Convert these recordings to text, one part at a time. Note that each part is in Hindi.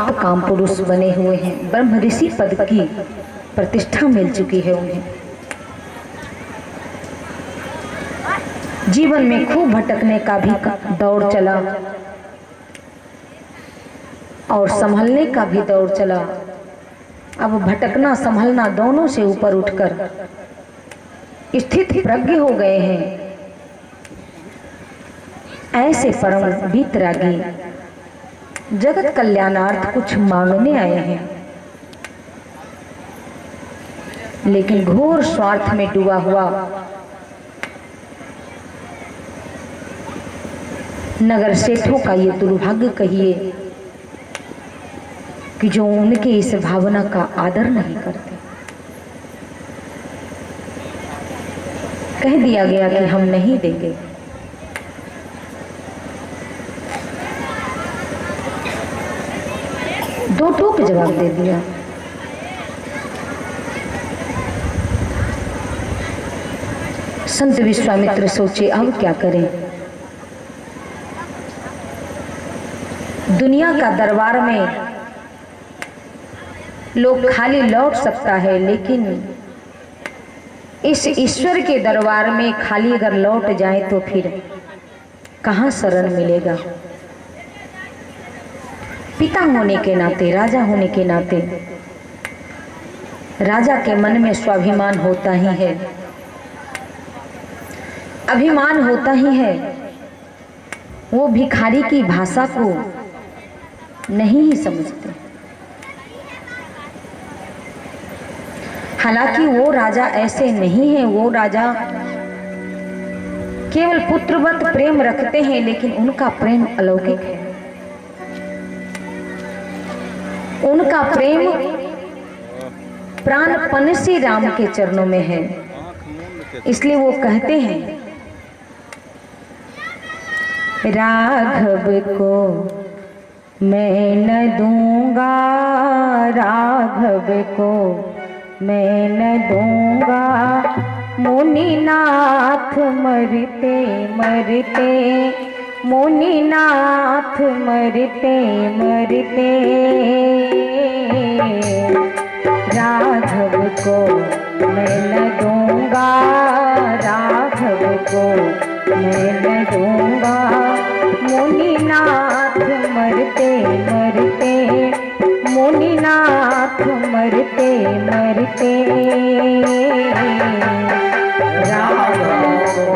आप काम पुरुष बने हुए हैं, ब्रह्म ऋषि पद की प्रतिष्ठा मिल चुकी है उन्हें। जीवन में खूब भटकने का भी दौर चला और संभलने का भी दौर चला। अब भटकना संभलना दोनों से ऊपर उठकर स्थित प्रज्ञ हो गए हैं। ऐसे परम वीतरागी जगत कल्याणार्थ कुछ मांगने आए हैं, लेकिन घोर स्वार्थ में डूबा हुआ नगर सेठों का ये दुर्भाग्य कहिए कि जो उनके इस भावना का आदर नहीं करते। कह दिया गया कि हम नहीं देंगे। दो टोक जवाब दे दिया। संत विश्वामित्र सोचे अब क्या करें। दुनिया का दरबार में लोग खाली लौट सकता है, लेकिन इस ईश्वर के दरबार में खाली अगर लौट जाए तो फिर कहाँ शरण मिलेगा। पिता होने के नाते, राजा होने के नाते राजा के मन में स्वाभिमान होता ही है, अभिमान होता ही है। वो भिखारी की भाषा को नहीं ही समझते। हालांकि वो राजा ऐसे नहीं है, वो राजा केवल पुत्रवत प्रेम रखते हैं, लेकिन उनका प्रेम अलौकिक है। उनका प्रेम प्राणपन से राम के चरणों में है। इसलिए वो कहते हैं राघव को मैं न दूंगा, राघव को मैं न दूंगा, मुनिनाथ मरते मरते, मुनिनाथ मरते मरते, राघव को मैं न दूंगा, राघव को मैं न दूंगा, मुनिनाथ मरते मरते, मुनिनाथ मरते मरते, राघव को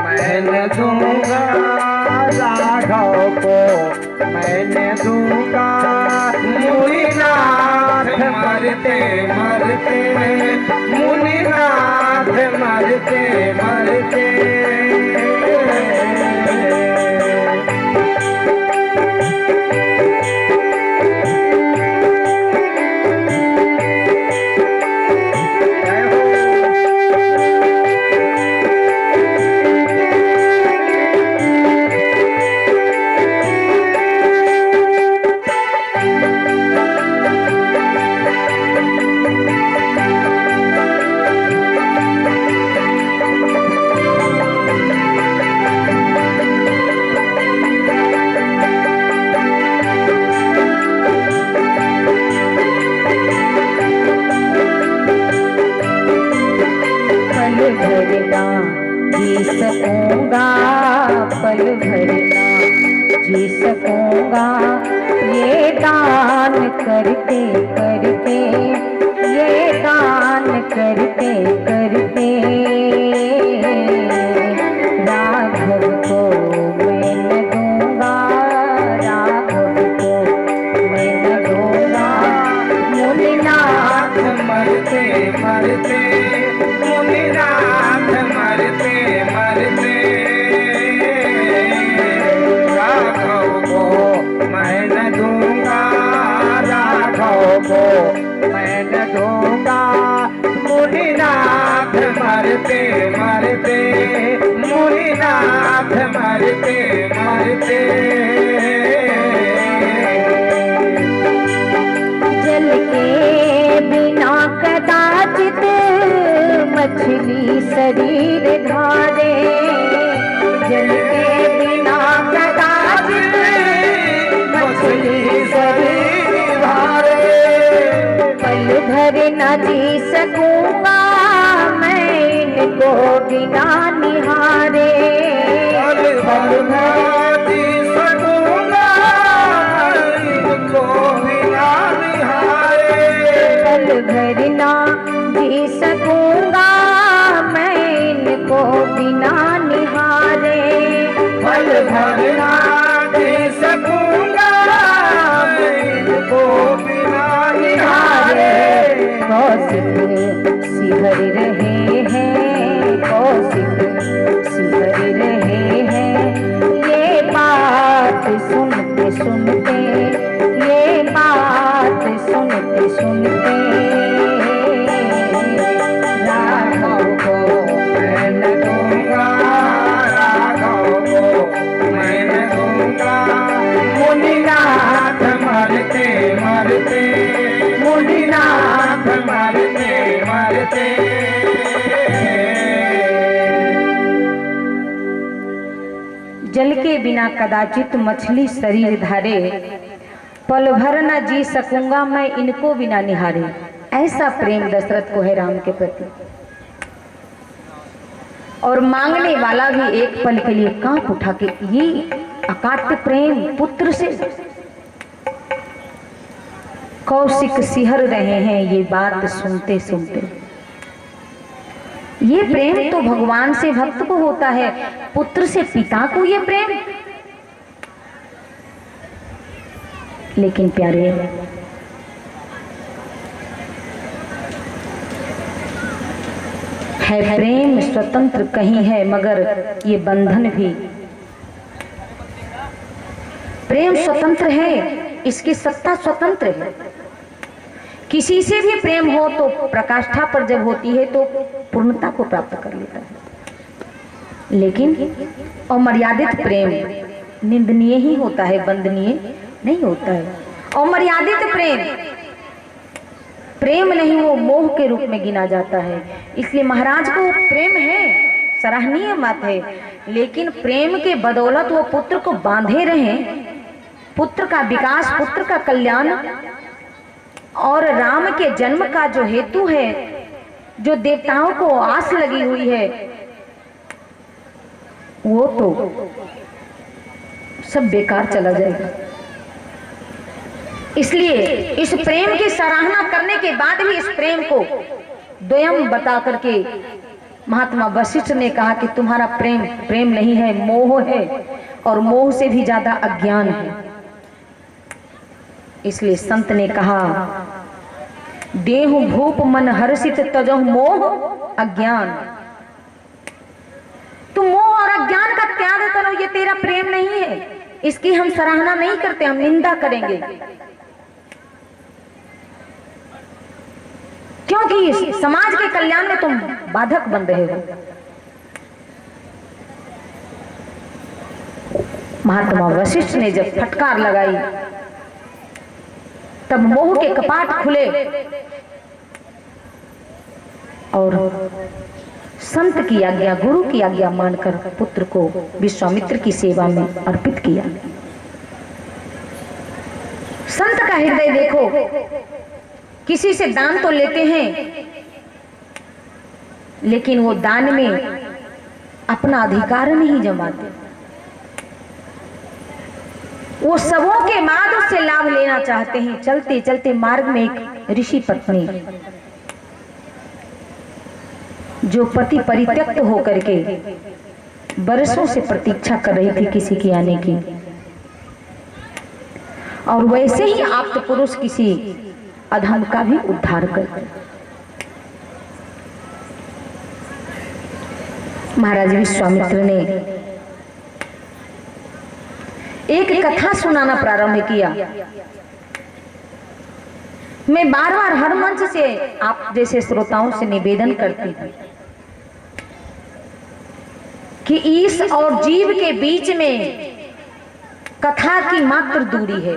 मैं न दूंगा, राघव को मैं न दूंगा, मुनिनाथ मरते मरते, मुनिनाथ मरते मरते। जी सकूंगा, पल भरना जी सकूंगा, ये दान करते करते, ये दान करते करते, राघव को मैं न दूंगा, राघव को मैं न दूंगा, मुनिनाथ मरते मरते, मुनिनाथ मरते मरते, राघव को मैं न दूंगा, राघव को मैं न दूंगा, मुनिनाथ मरते मरते, मुनिनाथ मरते मरते। जल के बिना कदाचित मछली शरीर धारे, जल के बिना कदाचित मछली शरीर भर न जी सकूंगा मैं इनको बिना निहारे। पल भर न जी सकूंगा इनको बिना निहारे। पल भर न जी सकूंगा मैं इनको बिना निहारे। पल भर न जी सकूंगा इनको बिना निहारे। कौशिक सिहर रहे हैं, कौशिक सिहर रहे हैं, ये बात सुनते सुनते, ये बात सुनते सुनते। राघव को मैं न दूंगा, राघव को मैं न दूंगा। मुनिनाथ मरते मरते, मुनिनाथ मरते मरते। जल के बिना कदाचित मछली शरीर धारे, पल भर न जी सकूंगा मैं इनको बिना निहारे। ऐसा प्रेम दशरथ को है राम के प्रति। और मांगने वाला भी एक पल के लिए कांप उठा के, ये अकाट्य प्रेम पुत्र से। कौशिक सिहर रहे हैं ये बात सुनते सुनते। ये प्रेम तो भगवान से भक्त को होता है, पुत्र से पिता को ये प्रेम। लेकिन प्यारे, है प्रेम स्वतंत्र कहीं है, मगर ये बंधन भी। प्रेम स्वतंत्र है, इसकी सत्ता स्वतंत्र है। किसी से भी प्रेम हो तो प्रकाष्ठा पर जब होती है तो पूर्णता को प्राप्त कर लेता है। लेकिन अमर्यादित प्रेम निंदनीय ही होता है, वंदनीय नहीं होता है। अमर्यादित प्रेम प्रेम नहीं, वो मोह के रूप में गिना जाता है। इसलिए महाराज को प्रेम है, सराहनीय बात है, लेकिन प्रेम के बदौलत वो पुत्र को बांधे रहे। पुत्र का विकास, पुत्र का कल्याण और राम के जन्म का जो हेतु है, जो देवताओं को आस लगी हुई है, वो तो सब बेकार चला जाएगा। इसलिए इस प्रेम की सराहना करने के बाद भी इस प्रेम को द्वयम बता करके महात्मा वशिष्ठ ने कहा कि तुम्हारा प्रेम प्रेम नहीं है, मोह है, और मोह से भी ज्यादा अज्ञान है। इसलिए संत ने कहा, देहु भूप मन हर्षित तजहु मोह अज्ञान। तुम मोह और अज्ञान का त्याग करो, ये तेरा प्रेम नहीं है। इसकी हम सराहना नहीं करते, हम निंदा करेंगे, क्योंकि समाज के कल्याण में तुम बाधक बन रहे हो। महात्मा वशिष्ठ ने जब फटकार लगाई तब मोह के कपाट खुले और संत की आज्ञा, गुरु की आज्ञा मानकर पुत्र को विश्वामित्र की सेवा में अर्पित किया। संत का हृदय देखो, किसी से दान तो लेते हैं, लेकिन वो दान में अपना अधिकार नहीं जमाते। वो सबों के बाद उससे लाभ लेना चाहते हैं। चलते चलते मार्ग में एक ऋषि पत्नी, जो पति परित्यक्त होकर के बरसों से प्रतीक्षा कर रही थी किसी के आने की, और वैसे ही आप्त पुरुष किसी अधम का भी उद्धार कर। महाराज विश्वामित्र ने एक कथा सुनाना प्रारंभ किया। मैं बार बार हर मंच से आप जैसे श्रोताओं से निवेदन करती हूं कि ईश और जीव के बीच में कथा की मात्र दूरी है।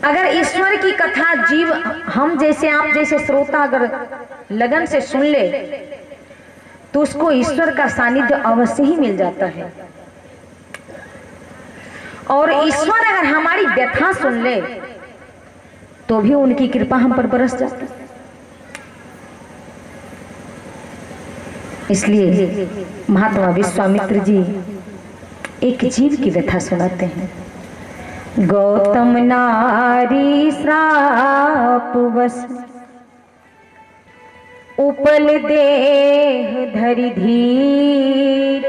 अगर ईश्वर की कथा जीव, हम जैसे आप जैसे श्रोता अगर लगन से सुन ले तो उसको ईश्वर का सानिध्य अवश्य ही मिल जाता है। और ईश्वर अगर हमारी व्यथा सुन ले तो भी उनकी कृपा हम पर बरस जाती। इसलिए महात्मा विश्वामित्र जी एक जीव की व्यथा सुनाते हैं। गौतम नारी श्राप बस उपल देह धरि धीर,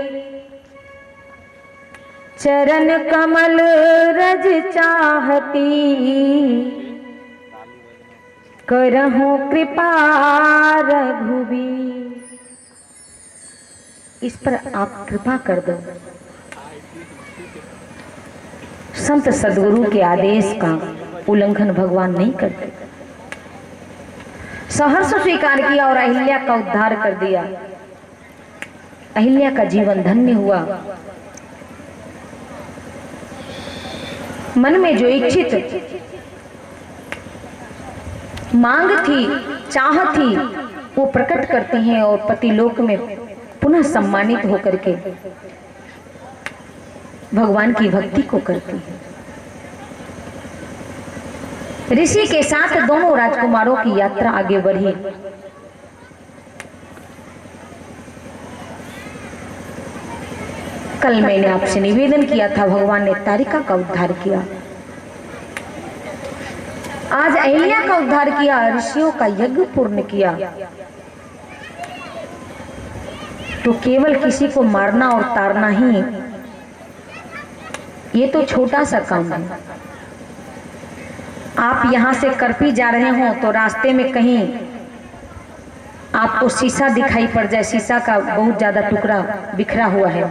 चरण कमल रज चाहती, करहु कृपा रघुबीर। इस पर आप कृपा कर दो। संत सदगुरु के आदेश का उल्लंघन भगवान नहीं करते। सहर्ष स्वीकार किया और अहिल्या का उद्धार कर दिया। अहिल्या का जीवन धन्य हुआ। मन में जो इच्छित मांग थी, चाह थी, वो प्रकट करते हैं और पति लोक में पुनः सम्मानित होकर के भगवान की भक्ति को करती है। ऋषि के साथ दोनों राजकुमारों की यात्रा आगे बढ़ी। कल मैंने आपसे निवेदन किया था, भगवान ने तारिका का उद्धार किया, आज अहिल्या का उद्धार किया, ऋषियों का यज्ञ पूर्ण किया। तो केवल किसी को मारना और तारना ही ये तो छोटा सा काम है। आप यहां से करपी जा रहे हो तो रास्ते में कहीं आपको शीशा दिखाई पड़ जाए, शीशा का बहुत ज्यादा टुकड़ा बिखरा हुआ है,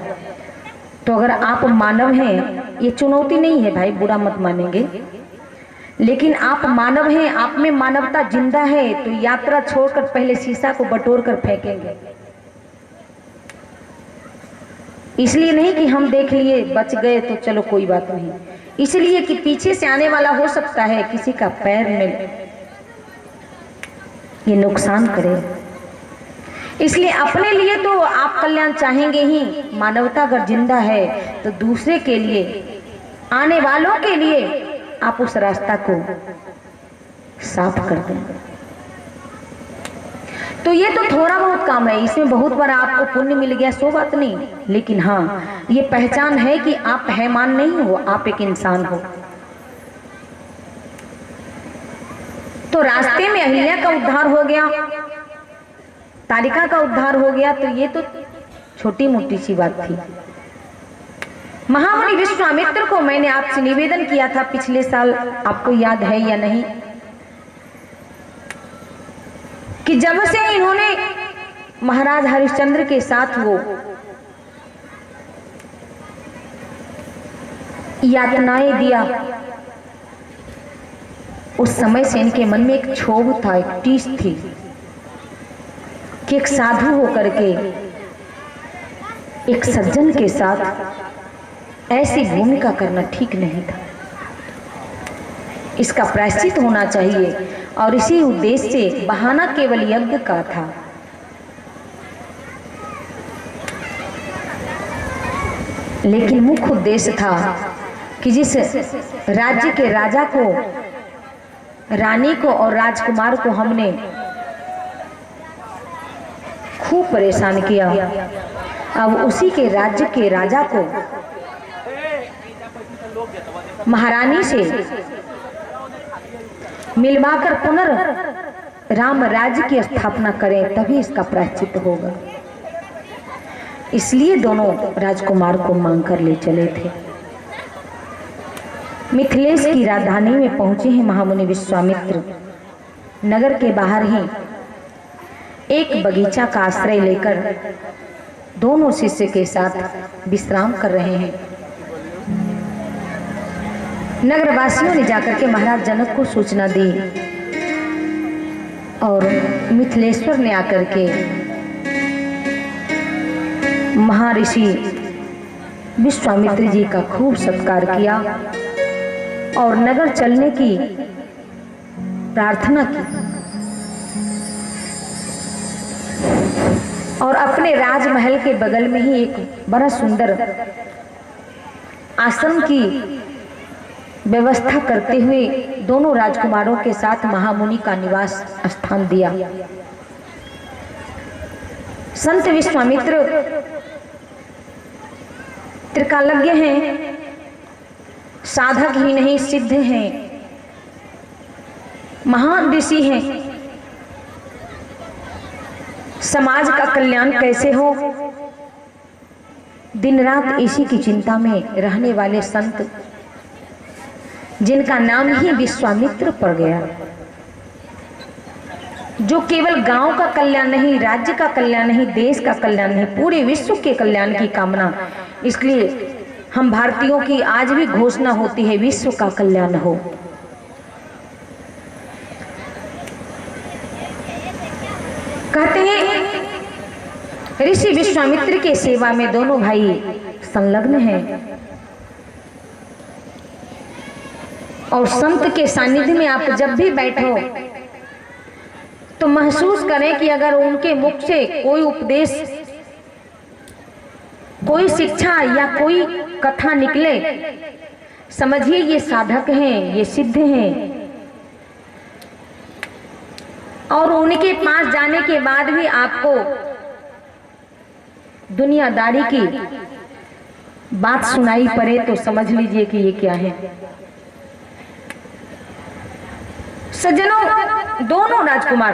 तो अगर आप मानव हैं, ये चुनौती नहीं है भाई, बुरा मत मानेंगे, लेकिन आप मानव हैं, आप में मानवता जिंदा है, तो यात्रा छोड़कर पहले शीशा को बटोर कर फेंकेंगे। इसलिए नहीं कि हम देख लिए बच गए तो चलो कोई बात नहीं, इसलिए कि पीछे से आने वाला हो सकता है किसी का पैर में ये नुकसान करे। इसलिए अपने लिए तो आप कल्याण चाहेंगे ही, मानवता अगर जिंदा है तो दूसरे के लिए, आने वालों के लिए आप उस रास्ता को साफ कर दें। तो ये तो थोड़ा बहुत काम है, इसमें बहुत बड़ा आपको पुण्य मिल गया सो बात नहीं, लेकिन हाँ ये पहचान है कि आप हैमान नहीं हो, आप एक इंसान हो। तो रास्ते में अहिल्या का उद्धार हो गया, तारिका का उद्धार हो गया, तो ये तो छोटी मोटी सी बात थी। महामुनि विश्वामित्र को मैंने आपसे निवेदन किया था पिछले साल, आपको याद है या नहीं, कि जब से इन्होंने महाराज हरिश्चंद्र के साथ वो यातनाएं दिया, उस समय से इनके मन में एक क्षोभ था, एक टीस थी कि एक साधु होकर के एक सज्जन के साथ ऐसी भूमिका करना ठीक नहीं था, इसका प्रायश्चित होना चाहिए। और इसी उद्देश्य से बहाना केवल यज्ञ का था। लेकिन मुख्य उद्देश्य था कि जिस राज्य के राजा को, रानी को और राजकुमार को हमने खूब परेशान किया, अब उसी के राज्य के राजा को महारानी से मिलवाकर पुनर्राम राज्य की स्थापना करें, तभी इसका प्रायश्चित होगा। इसलिए दोनों राजकुमार को मांग कर ले चले थे। मिथिलेश की राजधानी में पहुंचे हैं महामुनि विश्वामित्र। नगर के बाहर ही एक बगीचा का आश्रय लेकर दोनों शिष्य के साथ विश्राम कर रहे हैं। नगरवासियों ने जाकर के महाराज जनक को सूचना दी और मिथिलेश्वर ने आकर के महर्षि विश्वामित्र जी का खूब सत्कार किया और नगर चलने की प्रार्थना की और अपने राजमहल के बगल में ही एक बड़ा सुंदर आश्रम की व्यवस्था करते हुए दोनों राजकुमारों के साथ महामुनि का निवास स्थान दिया। संत विश्वामित्र त्रिकालज्ञ हैं, साधक ही नहीं सिद्ध हैं, महान ऋषि हैं। समाज का कल्याण कैसे हो, दिन रात इसी की चिंता में रहने वाले संत, जिनका नाम ही विश्वामित्र पड़ गया, जो केवल गांव का कल्याण नहीं, राज्य का कल्याण नहीं, देश का कल्याण नहीं, पूरे विश्व के कल्याण की कामना। इसलिए हम भारतीयों की आज भी घोषणा होती है, विश्व का कल्याण हो। कहते हैं ऋषि विश्वामित्र के सेवा में दोनों भाई संलग्न हैं, और संत के सानिध्य में आप जब भी बैठो तो महसूस करें कि अगर उनके मुख से कोई उपदेश, कोई शिक्षा या कोई कथा निकले, समझिए ये साधक हैं, ये सिद्ध हैं। और उनके पास जाने के बाद भी आपको दुनियादारी की बात सुनाई पड़े तो समझ लीजिए कि ये क्या है। सज्जनों, दोनों राजकुमार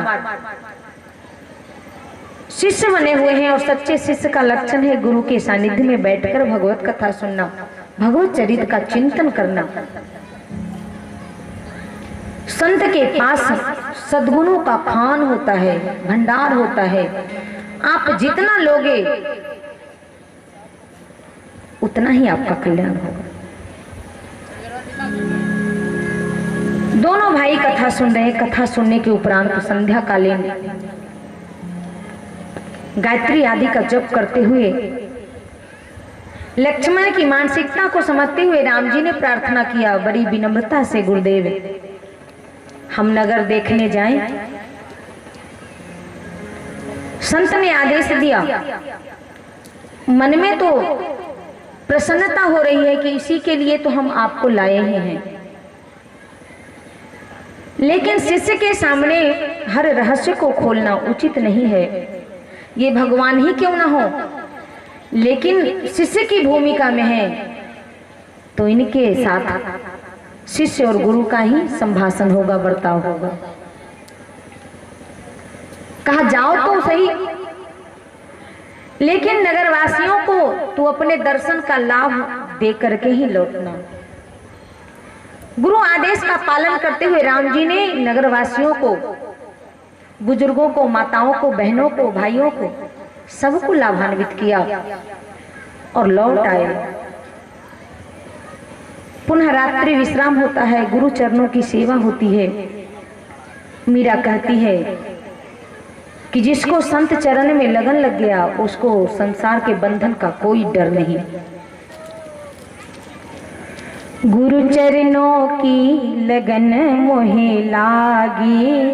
शिष्य बने हुए हैं, और सच्चे शिष्य का लक्षण है गुरु के सानिध्य में बैठकर भगवत कथा सुनना, भगवत चरित्र का चिंतन करना। संत के पास सद्गुणों का खान होता है, भंडार होता है। आप जितना लोगे उतना ही आपका कल्याण होगा। दोनों भाई कथा सुन रहे हैं। कथा सुनने के उपरांत संध्या कालीन गायत्री आदि का जप करते हुए लक्ष्मण की मानसिकता को समझते हुए राम जी ने प्रार्थना किया बड़ी विनम्रता से, गुरुदेव हम नगर देखने जाएं। संत ने आदेश दिया। मन में तो प्रसन्नता हो रही है कि इसी के लिए तो हम आपको लाए ही हैं, लेकिन शिष्य के सामने हर रहस्य को खोलना उचित नहीं है। ये भगवान ही क्यों ना हो, लेकिन शिष्य की भूमिका में है तो इनके साथ शिष्य और गुरु का ही संभाषण होगा, बर्ताव होगा। कहा जाओ तो सही, लेकिन नगरवासियों को तू अपने दर्शन का लाभ दे करके ही लौटना। गुरु आदेश का पालन करते हुए राम जी ने नगरवासियों को, बुजुर्गों को, माताओं को, बहनों को, भाइयों को, सबको लाभान्वित किया और लौट आए। पुनः रात्रि विश्राम होता है, गुरु चरणों की सेवा होती है। मीरा कहती है कि जिसको संत चरण में लगन लग गया उसको संसार के बंधन का कोई डर नहीं। गुरु चरणों की लगन मोहे लागी,